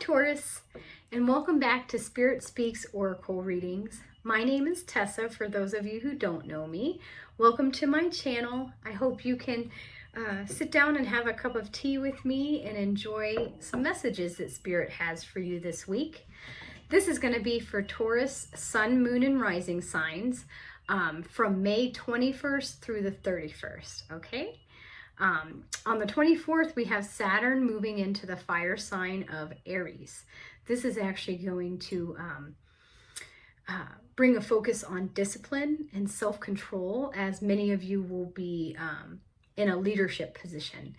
Taurus, and welcome back to Spirit Speaks Oracle Readings. My name is Tessa, for those of you who don't know me. Welcome to my channel. I hope you can sit down and have a cup of tea with me and enjoy some messages that Spirit has for you this week. This is going to be for Taurus, Sun, Moon, and Rising signs from May 21st through the 31st, okay? On the 24th, we have Saturn moving into the fire sign of Aries. This is actually going to bring a focus on discipline and self-control, as many of you will be in a leadership position.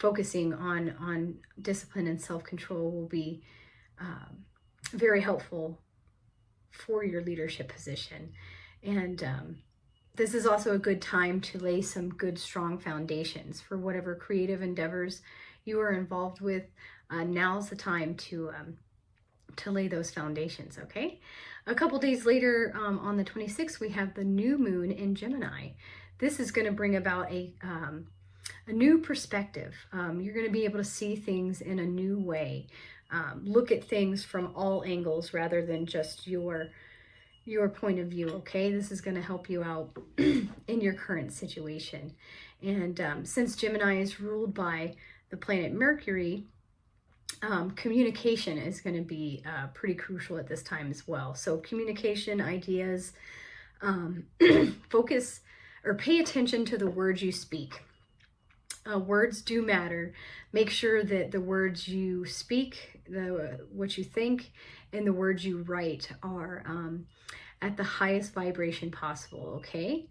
Focusing on discipline and self-control will be very helpful for your leadership position. And this is also a good time to lay some good, strong foundations for whatever creative endeavors you are involved with. Now's the time to lay those foundations, okay? A couple days later, on the 26th, we have the new moon in Gemini. This is going to bring about a new perspective. You're going to be able to see things in a new way. Look at things from all angles rather than just your point of view, okay? This is going to help you out in your current situation. And since Gemini is ruled by the planet Mercury, communication is going to be pretty crucial at this time as well. So communication, ideas, focus or pay attention to the words you speak. Words do matter. Make sure that the words you speak, what you think, and the words you write are at the highest vibration possible, okay?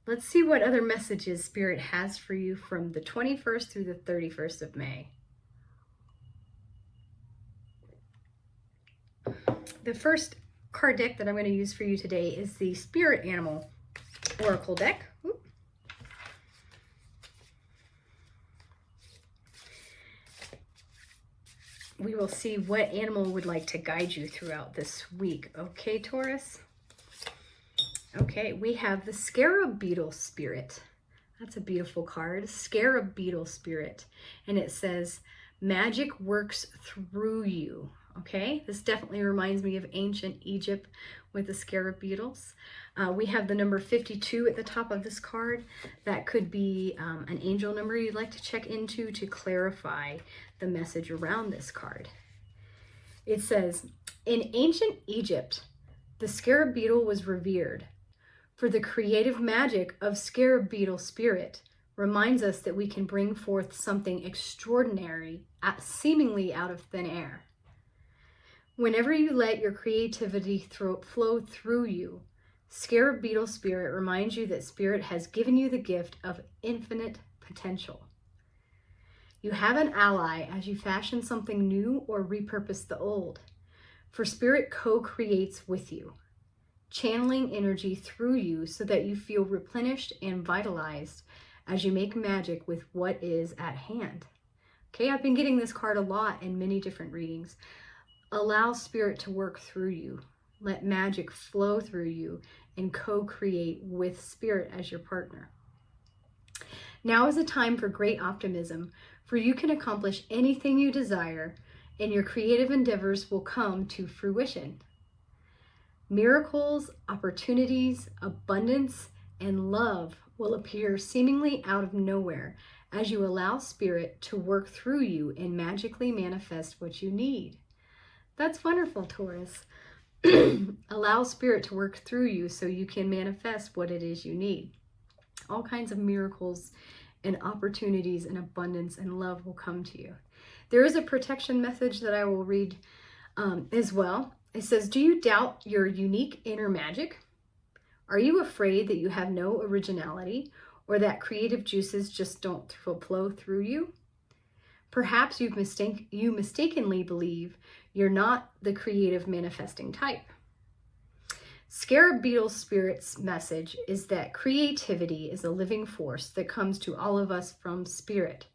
Let's see what other messages Spirit has for you from the 21st through the 31st of May. The first card deck that I'm going to use for you today is the Spirit Animal Oracle deck. Ooh. We will see what animal would like to guide you throughout this week. Okay, Taurus? Okay, we have the Scarab Beetle Spirit. That's a beautiful card. Scarab Beetle Spirit. And it says, magic works through you. Okay, this definitely reminds me of ancient Egypt with the scarab beetles. We have the number 52 at the top of this card. That could be an angel number you'd like to check into to clarify the message around this card. It says, in ancient Egypt, the scarab beetle was revered, for the creative magic of scarab beetle spirit reminds us that we can bring forth something extraordinary, seemingly out of thin air. Whenever you let your creativity flow through you, Scarab Beetle Spirit reminds you that Spirit has given you the gift of infinite potential. You have an ally as you fashion something new or repurpose the old, for Spirit co-creates with you, channeling energy through you so that you feel replenished and vitalized as you make magic with what is at hand. Okay, I've been getting this card a lot in many different readings. Allow Spirit to work through you. Let magic flow through you and co-create with Spirit as your partner. Now is a time for great optimism, for you can accomplish anything you desire and your creative endeavors will come to fruition. Miracles, opportunities, abundance, and love will appear seemingly out of nowhere as you allow Spirit to work through you and magically manifest what you need. That's wonderful, Taurus. Allow Spirit to work through you so you can manifest what it is you need. All kinds of miracles and opportunities and abundance and love will come to you. There is a protection message that I will read as well. It says, do you doubt your unique inner magic? Are you afraid that you have no originality or that creative juices just don't flow through you? Perhaps you mistakenly believe you're not the creative manifesting type. Scarab Beetle Spirit's message is that creativity is a living force that comes to all of us from Spirit,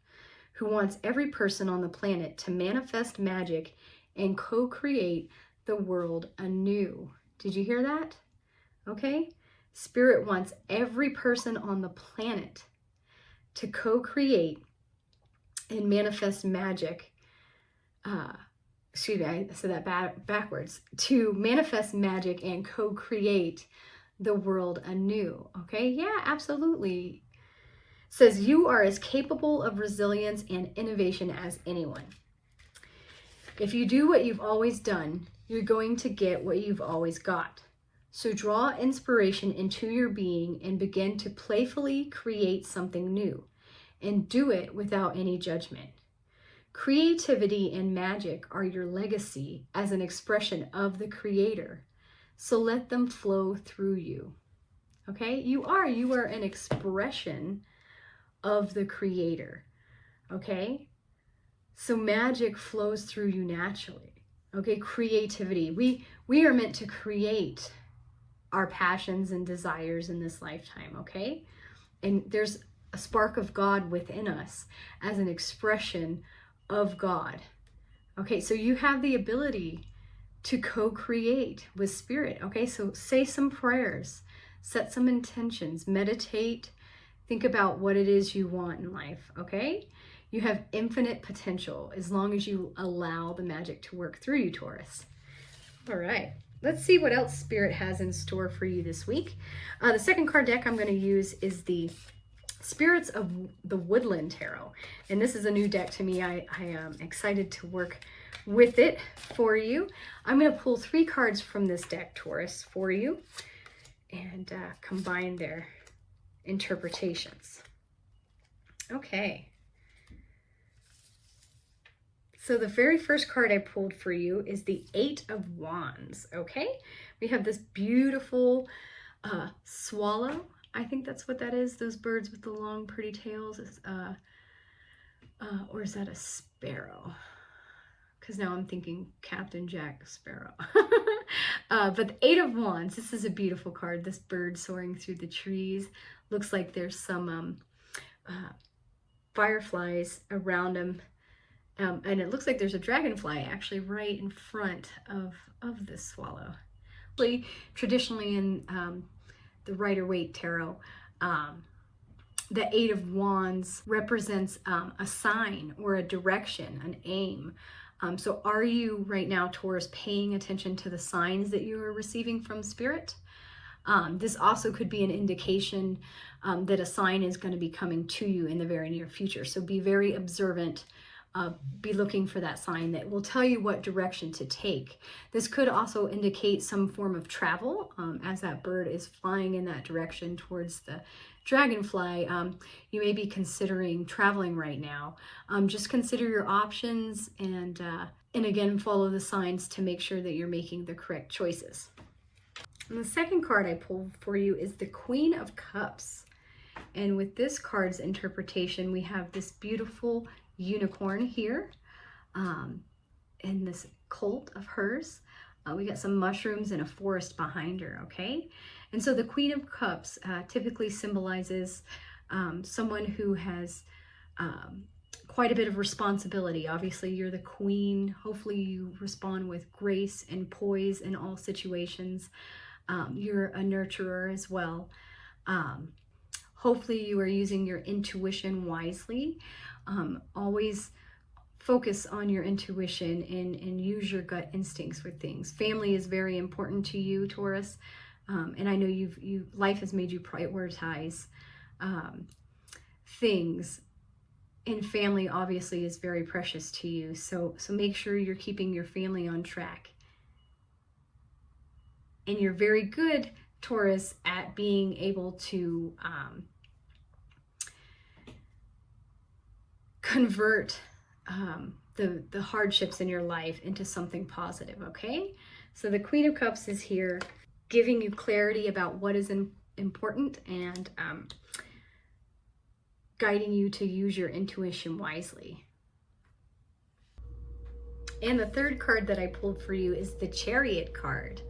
who wants every person on the planet to manifest magic and co-create the world anew. Did you hear that? Okay? Spirit wants every person on the planet to co-create and manifest magic Excuse me, I said that backwards, to manifest magic and co-create the world anew. Okay, yeah, absolutely. Says you are as capable of resilience and innovation as anyone. If you do what you've always done, you're going to get what you've always got. So draw inspiration into your being and begin to playfully create something new, and do it without any judgment. Creativity and magic are your legacy as an expression of the Creator. So let them flow through you. Okay? You are an expression of the Creator. Okay? So magic flows through you naturally. Okay? Creativity. We are meant to create our passions and desires in this lifetime. Okay? And there's a spark of God within us as an expression of God. Okay, so you have the ability to co-create with Spirit. Okay, so say some prayers, set some intentions, meditate, think about what it is you want in life. Okay, you have infinite potential as long as you allow the magic to work through you, Taurus. All right, let's see what else Spirit has in store for you this week. The second card deck I'm going to use is the Spirits of the Woodland Tarot. And this is a new deck to me. I am excited to work with it for you. I'm going to pull 3 cards from this deck, Taurus, for you and combine their interpretations. Okay. So the very first card I pulled for you is the 8 of Wands, okay? We have this beautiful swallow. I think that's what that is, those birds with the long, pretty tails. Or is that a sparrow? Because now I'm thinking Captain Jack Sparrow. But the 8 of Wands, this is a beautiful card. This bird soaring through the trees. Looks like there's some fireflies around him. And it looks like there's a dragonfly actually right in front of this swallow. Traditionally in the Rider-Waite Tarot, the 8 of Wands represents a sign or a direction, an aim. So are you right now, Taurus, paying attention to the signs that you are receiving from Spirit? This also could be an indication that a sign is going to be coming to you in the very near future. So be very observant. Be looking for that sign that will tell you what direction to take. This could also indicate some form of travel as that bird is flying in that direction towards the dragonfly. You may be considering traveling right now. Just consider your options and again, follow the signs to make sure that you're making the correct choices. And the second card I pulled for you is the Queen of Cups. And with this card's interpretation, we have this beautiful unicorn here in this cult of hers. We got some mushrooms and a forest behind her, okay? And so the Queen of Cups typically symbolizes someone who has quite a bit of responsibility. Obviously, you're the queen. Hopefully you respond with grace and poise in all situations. You're a nurturer as well. Hopefully you are using your intuition wisely. Always focus on your intuition and use your gut instincts with things. Family is very important to you, Taurus. And I know life has made you prioritize things. And family obviously is very precious to you. So make sure you're keeping your family on track. And you're very good, Taurus, at being able to convert the hardships in your life into something positive, okay? So the Queen of Cups is here giving you clarity about what is important and guiding you to use your intuition wisely. And the third card that I pulled for you is the Chariot card.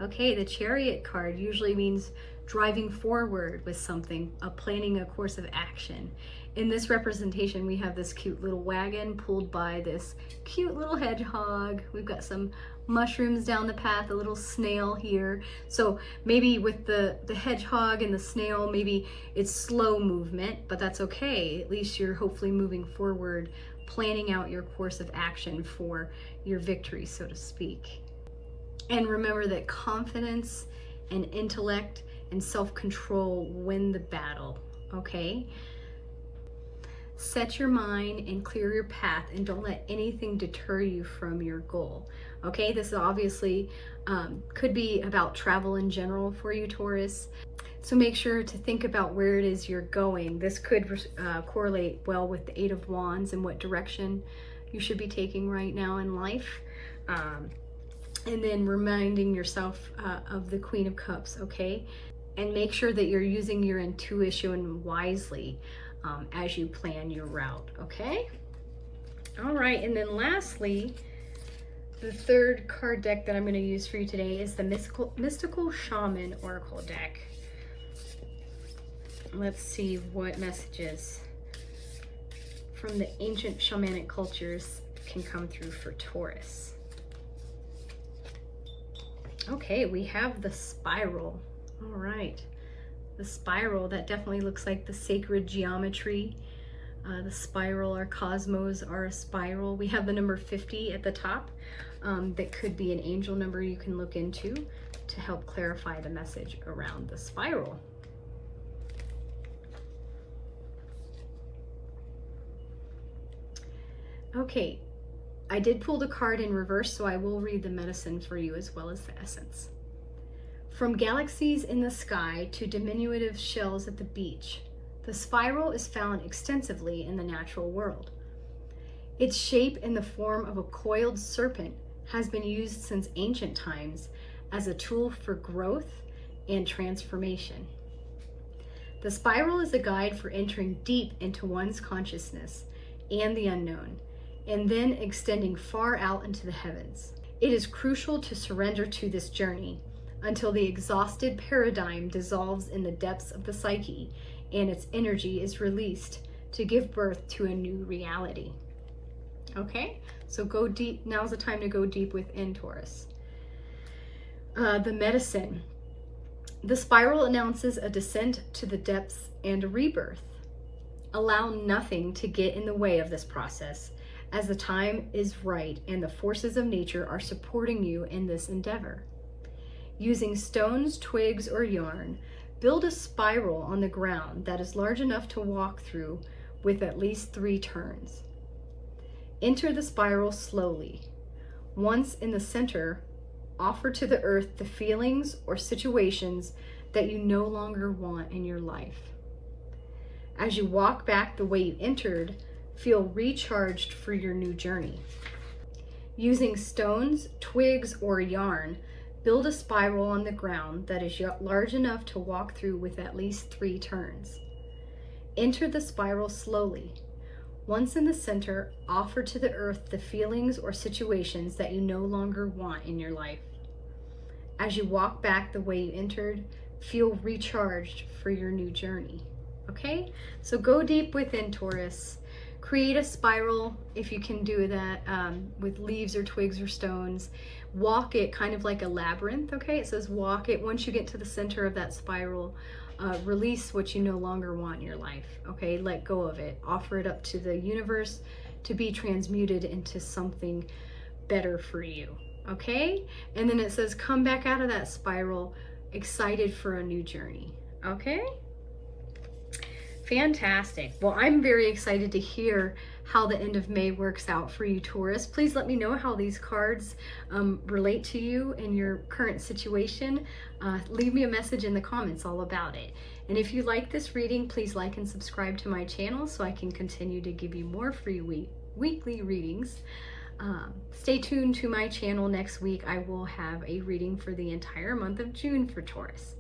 Okay, the Chariot card usually means driving forward with something, planning a course of action. in this representation, we have this cute little wagon pulled by this cute little hedgehog. We've got some mushrooms down the path, a little snail here. So maybe with the hedgehog and the snail, maybe it's slow movement, but that's okay. At least you're hopefully moving forward, planning out your course of action for your victory, so to speak. And remember that confidence and intellect and self-control win the battle, okay? Set your mind and clear your path, and don't let anything deter you from your goal. Okay, this is obviously could be about travel in general for you, Taurus. So make sure to think about where it is you're going. This could correlate well with the Eight of Wands and what direction you should be taking right now in life. And then reminding yourself of the Queen of Cups, okay? And make sure that you're using your intuition wisely as you plan your route, okay? All right, and then lastly, the third card deck that I'm going to use for you today is the Mystical Shaman Oracle deck. Let's see what messages from the ancient shamanic cultures can come through for Taurus. Okay, we have the spiral. All right. The spiral, that definitely looks like the sacred geometry. The spiral, our cosmos are a spiral. We have the number 50 at the top. That could be an angel number you can look into to help clarify the message around the spiral. Okay, I did pull the card in reverse, so I will read the medicine for you as well as the essence. From galaxies in the sky to diminutive shells at the beach, the spiral is found extensively in the natural world. Its shape in the form of a coiled serpent has been used since ancient times as a tool for growth and transformation. The spiral is a guide for entering deep into one's consciousness and the unknown, and then extending far out into the heavens. It is crucial to surrender to this journey until the exhausted paradigm dissolves in the depths of the psyche and its energy is released to give birth to a new reality. Okay, so go deep. Now's the time to go deep within, Taurus. The medicine. The spiral announces a descent to the depths and a rebirth. Allow nothing to get in the way of this process, as the time is right and the forces of nature are supporting you in this endeavor. Using stones, twigs, or yarn, build a spiral on the ground that is large enough to walk through with at least 3 turns. Enter the spiral slowly. Once in the center, offer to the earth the feelings or situations that you no longer want in your life. As you walk back the way you entered, feel recharged for your new journey. Using stones, twigs, or yarn, build a spiral on the ground that is large enough to walk through with at least 3 turns. Enter the spiral slowly. Once in the center, offer to the earth the feelings or situations that you no longer want in your life. As you walk back the way you entered, feel recharged for your new journey. Okay? So go deep within, Taurus. Create a spiral if you can do that with leaves or twigs or stones. Walk it kind of like a labyrinth, okay? It says walk it. Once you get to the center of that spiral, release what you no longer want in your life, okay? Let go of it. Offer it up to the universe to be transmuted into something better for you, okay? And then it says come back out of that spiral excited for a new journey, okay? Fantastic. Well, I'm very excited to hear how the end of May works out for you, Taurus. Please let me know how these cards relate to you in your current situation. Leave me a message in the comments all about it. And if you like this reading, please like and subscribe to my channel so I can continue to give you more free weekly readings. Stay tuned to my channel next week. I will have a reading for the entire month of June for Taurus.